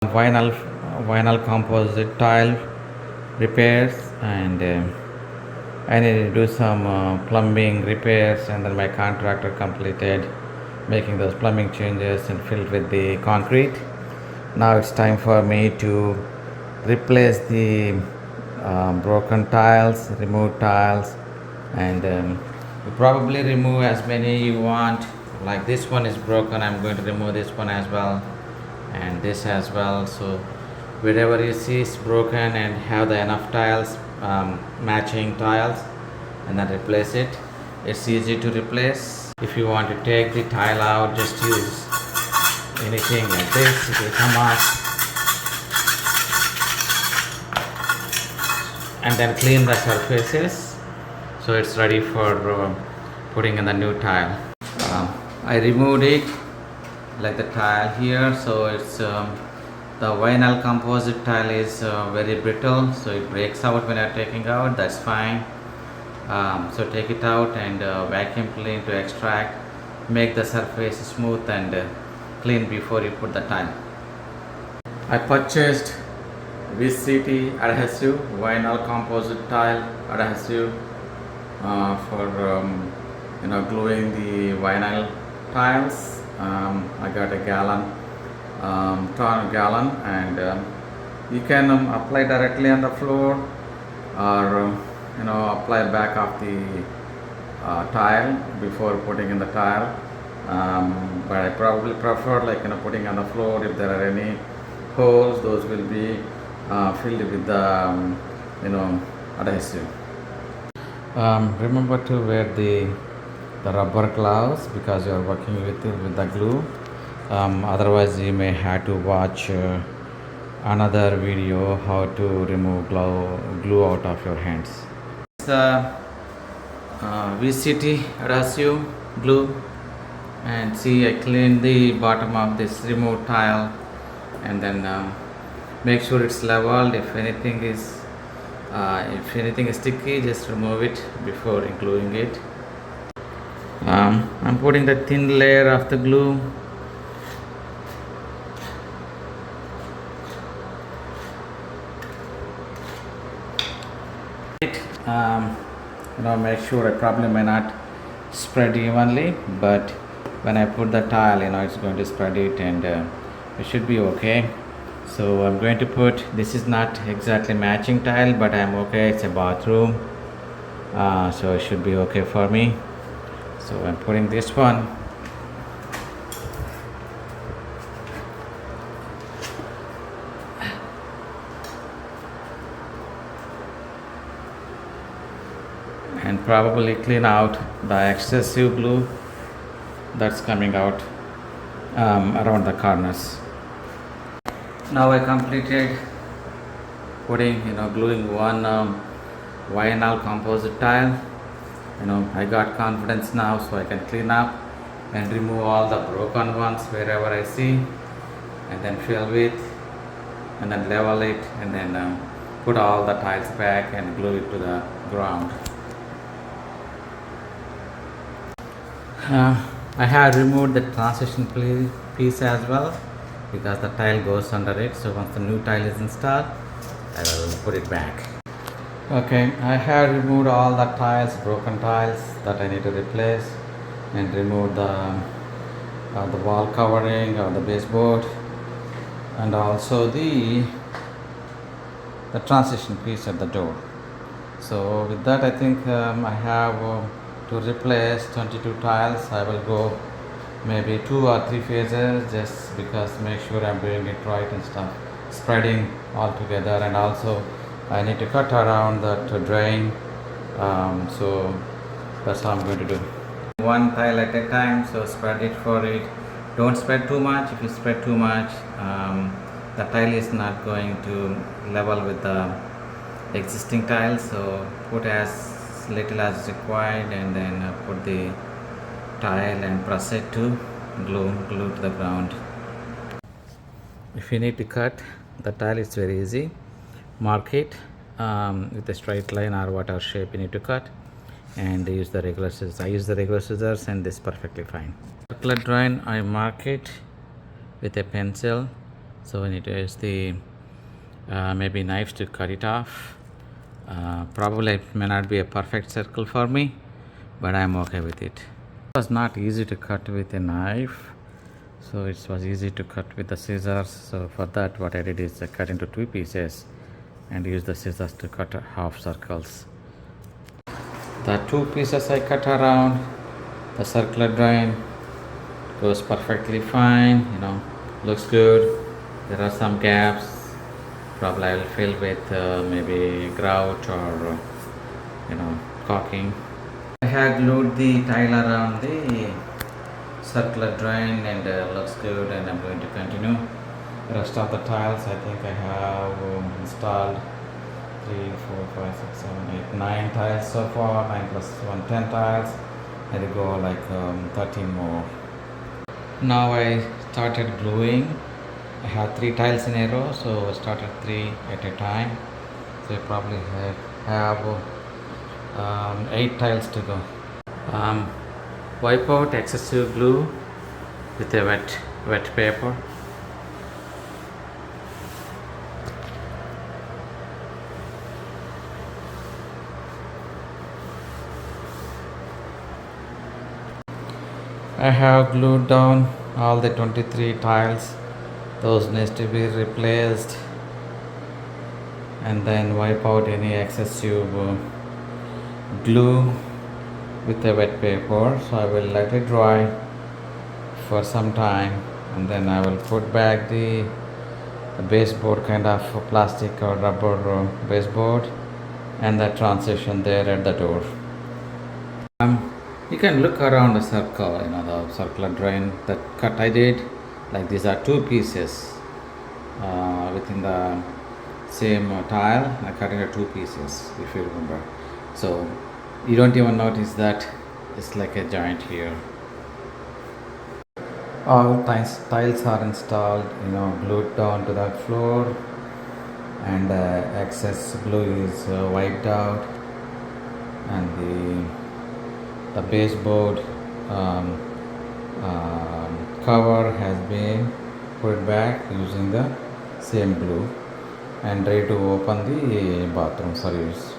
vinyl vinyl composite tile repairs, and I need to do some plumbing repairs, and then my contractor completed making those plumbing changes and filled with the concrete. Now it's time for me to replace the broken tiles, remove tiles, and you probably remove as many you want. Like this one is broken, I'm going to remove this one as well, and this as well. So wherever you see is broken and have the enough tiles, matching tiles, and then replace it. It's easy to replace. If you want to take the tile out, just use anything like this. It will come out, and then clean the surfaces so it's ready for putting in the new tile. I removed it like the tile here, so it's the vinyl composite tile is very brittle, so it breaks out when you're taking out. That's fine. So take it out and vacuum clean to extract, make the surface smooth and clean before you put the tile. I purchased VCT adhesive, vinyl composite tile adhesive, for gluing the vinyl tiles. I got a gallon, and you can apply directly on the floor, or apply back of the tile before putting in the tile. But I probably prefer putting on the floor. If there are any holes, those will be filled with the adhesive. Remember to wear the rubber gloves because you are working with the glue. Otherwise you may have to watch another video how to remove glue out of your hands. The VCT adhesive glue, and see, I clean the bottom of this removed tile, and then make sure it's leveled. If anything is sticky, just remove it before gluing it. I'm putting the thin layer of the glue. Make sure I probably may not spread evenly, but when I put the tile, it's going to spread it, and it should be okay. So I'm going to put, this is not exactly matching tile, but I'm okay. It's a bathroom, so it should be okay for me. So I'm putting this one. And probably clean out the excessive glue that's coming out around the corners. Now I completed putting, gluing one vinyl composite tile. I got confidence now, so I can clean up and remove all the broken ones wherever I see, and then fill with, and then level it, and then put all the tiles back and glue it to the ground. I have removed the transition piece as well because the tile goes under it. So once the new tile is installed, I will put it back. Okay, I have removed all the tiles, broken tiles that I need to replace, and remove the wall covering or the baseboard, and also the transition piece at the door. So with that, I think I have to replace 22 tiles. I will go maybe 2 or 3 phases, just because make sure I'm doing it right and stuff, spreading all together. And also I need to cut around that drain, so that's how I'm going to do. One tile at a time, so spread it for it. Don't spread too much. If you spread too much, the tile is not going to level with the existing tiles. So put as little as required, and then put the tile and press it to glue to the ground. If you need to cut the tile, it's very easy. Mark it with a straight line or whatever shape you need to cut, and use the regular scissors. I use the regular scissors, and this is perfectly fine. Circular drain, I mark it with a pencil So we need to use the maybe knives to cut it off. Probably it may not be a perfect circle for me, but I'm okay with it. It was not easy to cut with a knife, so it was easy to cut with the scissors. So for that, what I did is I cut into 2 pieces and use the scissors to cut half circles. The 2 pieces I cut around the circular drain goes perfectly fine, looks good. There are some gaps, probably I will fill with maybe grout or caulking. I had glued the tile around the circular drain and looks good, and I'm going to continue. The rest of the tiles I think I have installed 3, 4, 5, 6, 7, 8, 9 tiles so far. 9 plus 1, 10 tiles. I will go like 13 more. Now I started gluing. I have 3 tiles in a row, so I started 3 at a time. So I probably have 8 tiles to go. Wipe out excessive glue with a wet paper. I have glued down all the 23 tiles. Those needs to be replaced, and then wipe out any excessive glue with a wet paper. So I will let it dry for some time, and then I will put back the baseboard, kind of plastic or rubber baseboard, and that transition there at the door. You can look around the circle, the circular drain, that cut I did. Like these are 2 pieces within the same tile. I cut into 2 pieces, if you remember. So you don't even notice that it's like a joint here. All tiles are installed, glued down to the floor, and excess glue is wiped out, and the baseboard cover has been put back using the same glue, and ready to open the bathroom for use.